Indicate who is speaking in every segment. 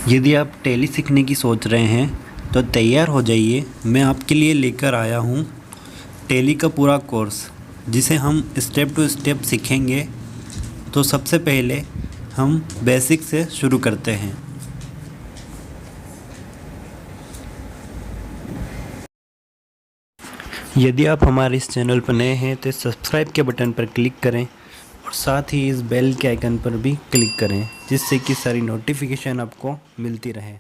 Speaker 1: यदि आप टैली सीखने की सोच रहे हैं तो तैयार हो जाइए। मैं आपके लिए लेकर आया हूँ टैली का पूरा कोर्स, जिसे हम स्टेप टू स्टेप सीखेंगे। तो सबसे पहले हम बेसिक से शुरू करते हैं। यदि आप हमारे इस चैनल पर नए हैं तो सब्सक्राइब के बटन पर क्लिक करें और साथ ही इस बेल के आइकन पर भी क्लिक करें, जिससे कि सारी नोटिफिकेशन आपको मिलती रहे।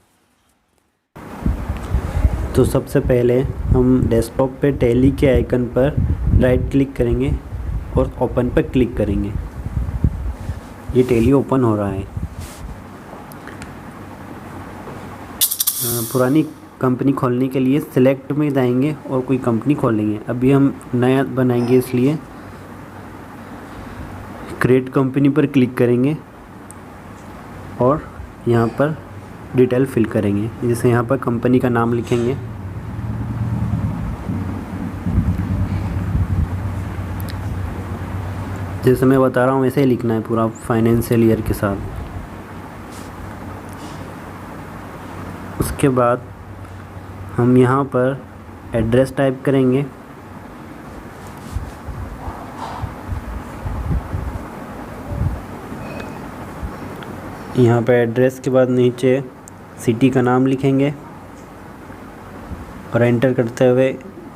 Speaker 1: तो सबसे पहले हम डेस्कटॉप पे टैली के आइकन पर राइट क्लिक करेंगे और ओपन पर क्लिक करेंगे। ये टैली ओपन हो रहा है। पुरानी कंपनी खोलने के लिए सिलेक्ट में जाएंगे और कोई कंपनी खोलेंगे। अभी हम नया बनाएंगे, इसलिए क्रिएट कंपनी पर क्लिक करेंगे और यहाँ पर डिटेल फिल करेंगे। जैसे यहाँ पर कंपनी का नाम लिखेंगे। जैसे मैं बता रहा हूँ वैसे ही लिखना है पूरा फाइनेंशियल ईयर के साथ। उसके बाद हम यहाँ पर एड्रेस टाइप करेंगे। यहाँ पर एड्रेस के बाद नीचे सिटी का नाम लिखेंगे और एंटर करते हुए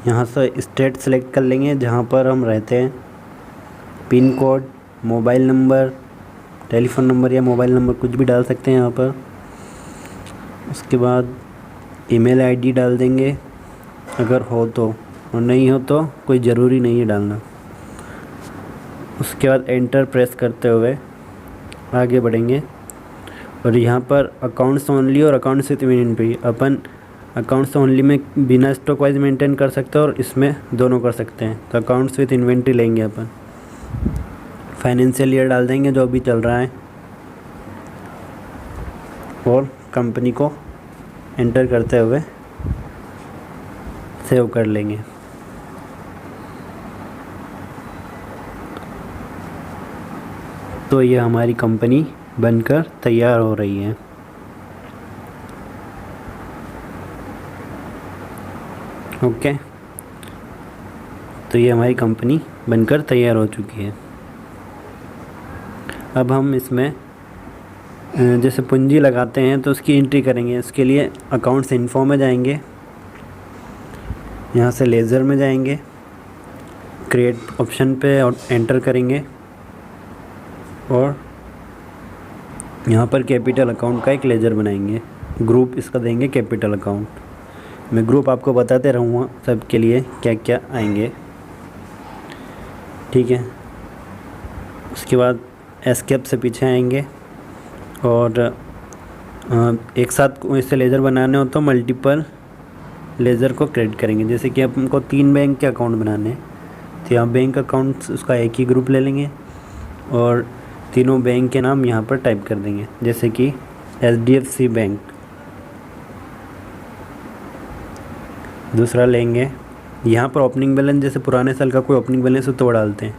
Speaker 1: यहाँ से स्टेट सेलेक्ट कर लेंगे जहाँ पर हम रहते हैं। Pin code, mobile number, telephone number या मोबाइल नंबर कुछ भी डाल सकते हैं यहाँ पर। उसके बाद ईमेल आईडी डाल देंगे अगर हो तो, और नहीं हो तो कोई ज़रूरी नहीं है डालना। उसके बाद एंटर प्रेस करते हुए आगे बढ़ेंगे और यहाँ पर अकाउंट्स ओनली और accounts with inventory, upon accounts only में बिना स्टॉक वाइज मेंटेन कर सकते हैं और इसमें दोनों कर सकते हैं। तो अकाउंट्स विथ इन्वेंट्री लेंगे अपन। फाइनेंशियल ईयर डाल देंगे जो अभी चल रहा है और कंपनी को एंटर करते हुए सेव कर लेंगे। तो ये हमारी कंपनी बनकर तैयार हो रही है। ओके, तो ये हमारी कंपनी बनकर तैयार हो चुकी है। अब हम इसमें जैसे पूंजी लगाते हैं तो उसकी एंट्री करेंगे। इसके लिए अकाउंट्स इन्फो में जाएंगे, यहाँ से लेज़र में जाएंगे, क्रिएट ऑप्शन पे और एंटर करेंगे और यहाँ पर कैपिटल अकाउंट का एक लेज़र बनाएंगे। ग्रुप इसका देंगे कैपिटल अकाउंट। मैं ग्रुप आपको बताते रहूँगा सब के लिए क्या क्या आएंगे, ठीक है। उसके बाद एस्केप से पीछे आएंगे और एक साथ इससे लेज़र बनाने हो तो मल्टीपल लेज़र को क्रिएट करेंगे। जैसे कि हमको 3 बैंक के अकाउंट बनाने हैं तो यहाँ बैंक अकाउंट्स उसका एक ही ग्रुप ले लेंगे और तीनों बैंक के नाम यहाँ पर टाइप कर देंगे। जैसे कि HDFC बैंक। दूसरा लेंगे, यहाँ पर ओपनिंग बैलेंस जैसे पुराने साल का कोई ओपनिंग बैलेंस हो तो वो डालते हैं,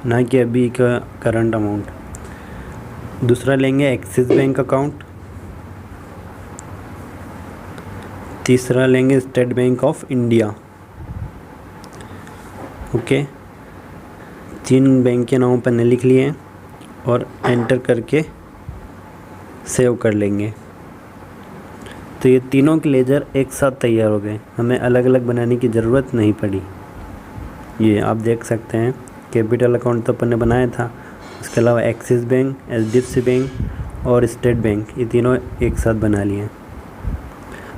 Speaker 1: ना कि अभी का करंट अमाउंट। दूसरा लेंगे एक्सिस बैंक अकाउंट। तीसरा लेंगे state bank of India. Okay, 3 bank के नाम पन्ने लिख लिए और एंटर करके सेव कर लेंगे। तो ये तीनों के लेज़र एक साथ तैयार हो गए, हमें अलग अलग बनाने की ज़रूरत नहीं पड़ी। ये आप देख सकते हैं, कैपिटल अकाउंट तो अपन ने बनाया था, उसके अलावा एक्सिस बैंक, HDFC बैंक और स्टेट बैंक, ये तीनों एक साथ बना लिए।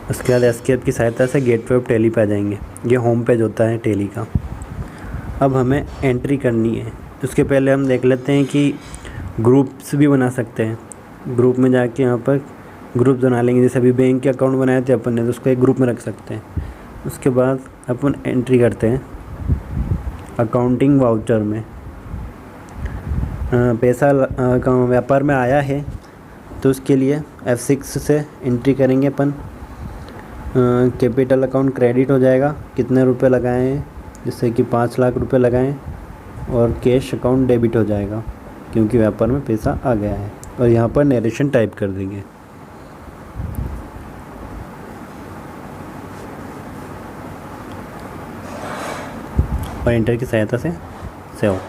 Speaker 1: उसके बाद एस्केप की सहायता से गेटवे ऑफ टैली पे आ जाएंगे। ये होम पेज होता है टैली का। अब हमें एंट्री करनी है। उसके पहले हम देख लेते हैं कि ग्रुप्स भी बना सकते हैं। ग्रुप में जाके यहाँ पर ग्रुप बना लेंगे। जैसे अभी बैंक के अकाउंट बनाए थे अपन ने, तो उसको एक ग्रुप में रख सकते हैं। उसके बाद अपन एंट्री करते हैं अकाउंटिंग वाउचर में। पैसा व्यापार में आया है तो उसके लिए F6 से एंट्री करेंगे अपन। कैपिटल अकाउंट क्रेडिट हो जाएगा, कितने रुपए लगाए हैं, जैसे कि 5 लाख रुपए लगाएं, और कैश अकाउंट डेबिट हो जाएगा क्योंकि व्यापार में पैसा आ गया है। और यहाँ पर नरेशन टाइप कर देंगे। और एंटर की सहायता से सेव।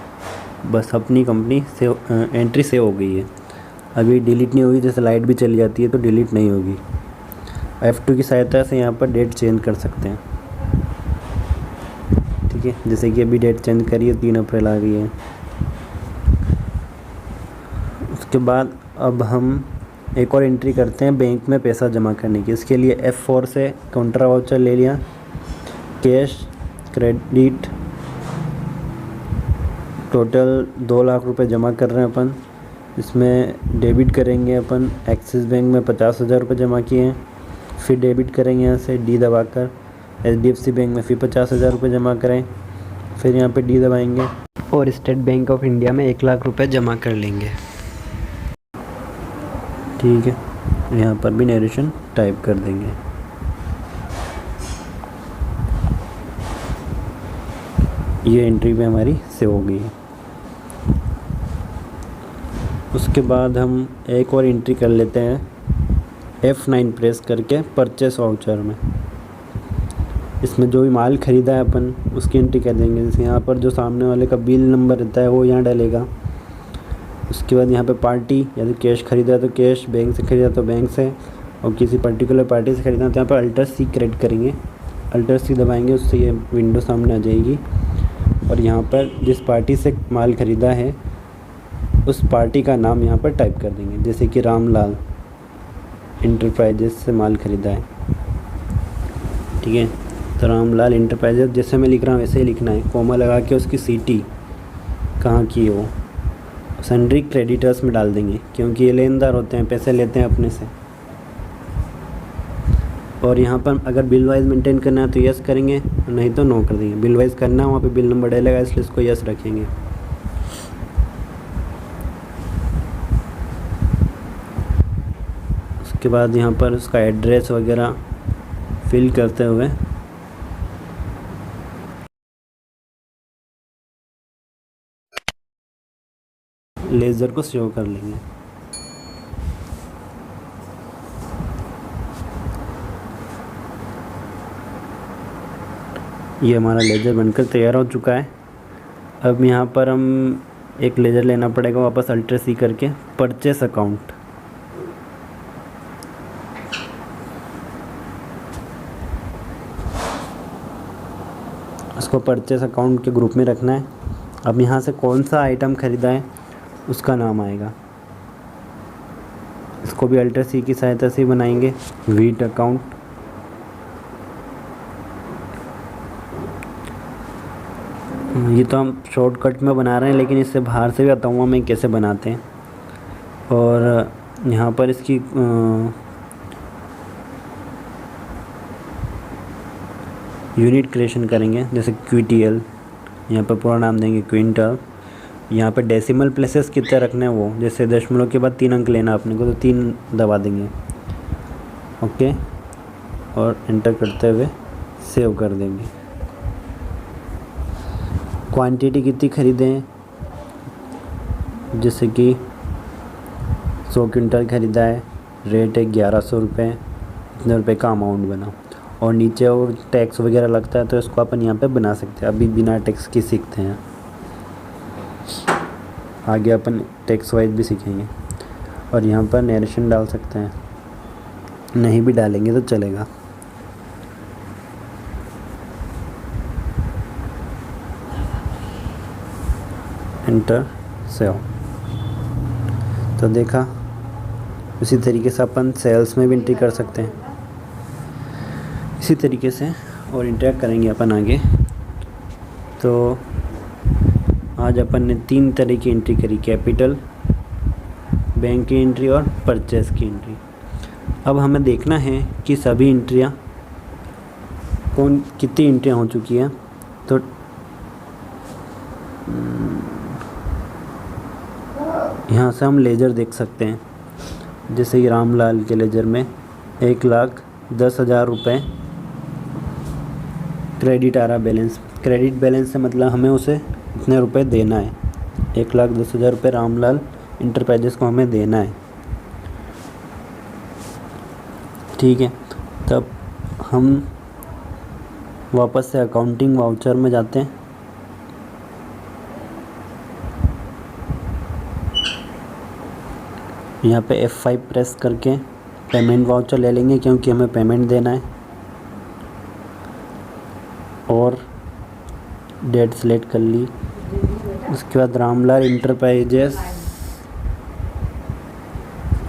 Speaker 1: बस अपनी कंपनी सेव, एंट्री सेव हो गई है। अभी डिलीट नहीं होगी, जैसे लाइट भी चली जाती है तो डिलीट नहीं होगी। F2 की सहायता से यहाँ पर डेट चेंज कर सकते हैं। ठीक है, जैसे कि अभी डेट चेंज करी है, 3 अप्रैल आ गई है। उसके बाद अब हम एक और एंट्री करते हैं बैंक में पैसा जमा करने की। इसके लिए F4 से काउंटर वाउचर ले लिया, कैश क्रेडिट, टोटल 2 लाख रुपए जमा कर रहे हैं अपन। इसमें डेबिट करेंगे अपन, एक्सिस बैंक में 50,000 रुपये जमा किए हैं। फिर डेबिट करेंगे यहाँ से डी दबाकर, HDFC बैंक में फिर 50,000 रुपये जमा करें। फिर यहाँ पे डी दबाएंगे और स्टेट बैंक ऑफ इंडिया में 1 लाख रुपए जमा कर लेंगे। ठीक है, यहाँ पर भी नरेशन टाइप कर देंगे। ये एंट्री पे हमारी सेव हो गई है। उसके बाद हम एक और एंट्री कर लेते हैं, F9 प्रेस करके परचेस वाउचर में। इसमें जो भी माल ख़रीदा है अपन उसकी एंट्री कर देंगे। जैसे यहाँ पर जो सामने वाले का बिल नंबर रहता है वो यहाँ डालेगा। उसके बाद यहाँ पे पार्टी, यदि कैश ख़रीदा है तो कैश, बैंक से ख़रीदा तो बैंक से, और किसी पर्टिकुलर पार्टी से ख़रीदना तो यहाँ पर अल्टर C क्रेडिट करेंगे। अल्टर C दबाएंगे, उससे ये विंडो सामने आ जाएगी। और यहाँ पर जिस पार्टी से माल ख़रीदा है उस पार्टी का नाम यहाँ पर टाइप कर देंगे। जैसे कि रामलाल इंटरप्राइजेस से माल ख़रीदा है। ठीक है, तो रामलाल इंटरप्राइजेस जैसे मैं लिख रहा हूँ वैसे ही लिखना है, कोमा लगा के उसकी सिटी कहाँ की है वो सन्ड्री क्रेडिटर्स में डाल देंगे, क्योंकि ये लेनदार होते हैं, पैसे लेते हैं अपने से। और यहाँ पर अगर बिल वाइज मेंटेन करना है तो यस करेंगे, नहीं तो नो कर देंगे। बिल वाइज करना है, वहाँ पे बिल नंबर डलेगा, इसलिए इसको यस रखेंगे। उसके बाद यहाँ पर उसका एड्रेस वगैरह फिल करते हुए लेज़र को सेव कर लेंगे। ये हमारा लेज़र बनकर तैयार हो चुका है। अब यहाँ पर हम एक लेज़र लेना पड़ेगा वापस अल्टर C करके, परचेस अकाउंट। उसको परचेस अकाउंट के ग्रुप में रखना है। अब यहाँ से कौन सा आइटम ख़रीदा है उसका नाम आएगा। इसको भी अल्टर C की सहायता से बनाएंगे, वीट अकाउंट। ये तो हम शॉर्टकट में बना रहे हैं, लेकिन इससे बाहर से भी बताऊँगा मैं कैसे बनाते हैं। और यहाँ पर इसकी यूनिट क्रिएशन करेंगे, जैसे QTL, यहाँ पर पूरा नाम देंगे क्विंटल। यहाँ पर डेसिमल प्लेसेस कितने रखने हैं वो, जैसे दशमलव के बाद 3 अंक लेना अपने को, तो 3 दबा देंगे। ओके, और एंटर करते हुए सेव कर देंगे। क्वांटिटी कितनी ख़रीदें, जैसे कि 100 क्विंटल ख़रीदा है, रेट है 1100 रुपये, इतने रुपये का अमाउंट बना। और नीचे और टैक्स वगैरह लगता है तो इसको अपन यहाँ पे बना सकते हैं। अभी बिना टैक्स की सीखते हैं, आगे अपन टैक्स वाइज भी सीखेंगे। और यहाँ पर नरेशन डाल सकते हैं, नहीं भी डालेंगे तो चलेगा। Enter save. तो देखा, उसी तरीके से अपन सेल्स में भी एंट्री कर सकते हैं। इसी तरीके से और इंटरेक्ट करेंगे अपन आगे। तो आज अपन ने 3 तरह की एंट्री करी, कैपिटल, बैंक की एंट्री और परचेस की एंट्री। अब हमें देखना है कि सभी एंट्रियाँ कितनी एंट्रियाँ हो चुकी हैं। तो यहाँ से हम लेजर देख सकते हैं, जैसे कि रामलाल के लेजर में 1,10,000 रुपये क्रेडिट आ रहा बैलेंस। क्रेडिट बैलेंस से मतलब हमें उसे इतने रुपए देना है, 1,10,000 रुपये रामलाल इंटरप्राइजेस को हमें देना है। ठीक है, तब हम वापस से अकाउंटिंग वाउचर में जाते हैं यहाँ पे F5 प्रेस करके पेमेंट वाउचर ले लेंगे क्योंकि हमें पेमेंट देना है, और डेट सेलेक्ट कर ली। उसके बाद रामलाल इंटरप्राइजेस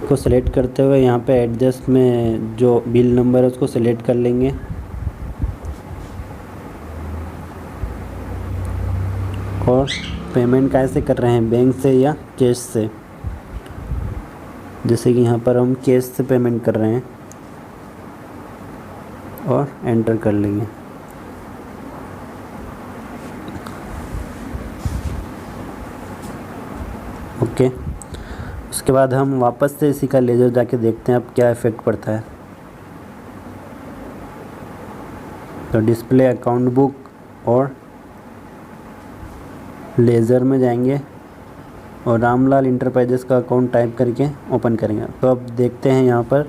Speaker 1: को सेलेक्ट करते हुए यहाँ पे एड्रेस में जो बिल नंबर है उसको सेलेक्ट कर लेंगे, और पेमेंट कैसे कर रहे हैं, बैंक से या कैश से। जैसे कि यहाँ पर हम कैश से पेमेंट कर रहे हैं और एंटर कर लेंगे। ओके, उसके बाद हम वापस से इसी का लेज़र जाके देखते हैं अब क्या इफ़ेक्ट पड़ता है। तो डिस्प्ले अकाउंट बुक और लेज़र में जाएंगे और रामलाल इंटरप्राइजेस का अकाउंट टाइप करके ओपन करेंगे। तो अब देखते हैं यहाँ पर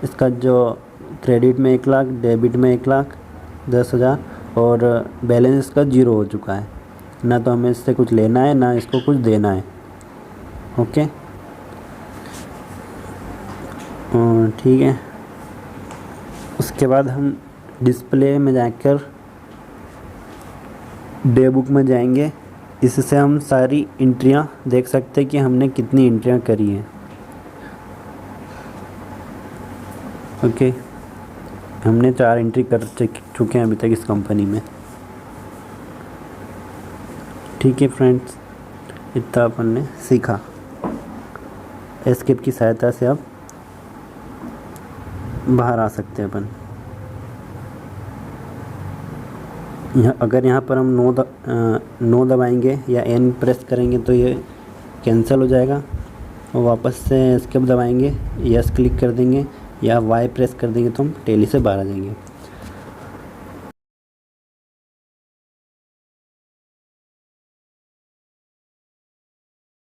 Speaker 1: इसका जो क्रेडिट में 1 लाख, डेबिट में 1,10,000 और बैलेंस इसका 0 हो चुका है। ना तो हमें इससे कुछ लेना है ना इसको कुछ देना है। ओके, ठीक है। उसके बाद हम डिस्प्ले में जाकर डे बुक में जाएंगे। इससे हम सारी एंट्रियां देख सकते हैं कि हमने कितनी एंट्रियां करी हैं। ओके, हमने 4 एंट्री कर चुके हैं अभी तक इस कंपनी में। ठीक है फ्रेंड्स, इतना अपन ने सीखा। एस्केप की सहायता से अब बाहर आ सकते हैं अपन। अगर यहाँ पर हम नो दबाएंगे या एन प्रेस करेंगे तो ये कैंसिल हो जाएगा, और वापस से एस्केप दबाएंगे, यस क्लिक कर देंगे या वाई प्रेस कर देंगे तो हम टेली से बाहर आ जाएंगे।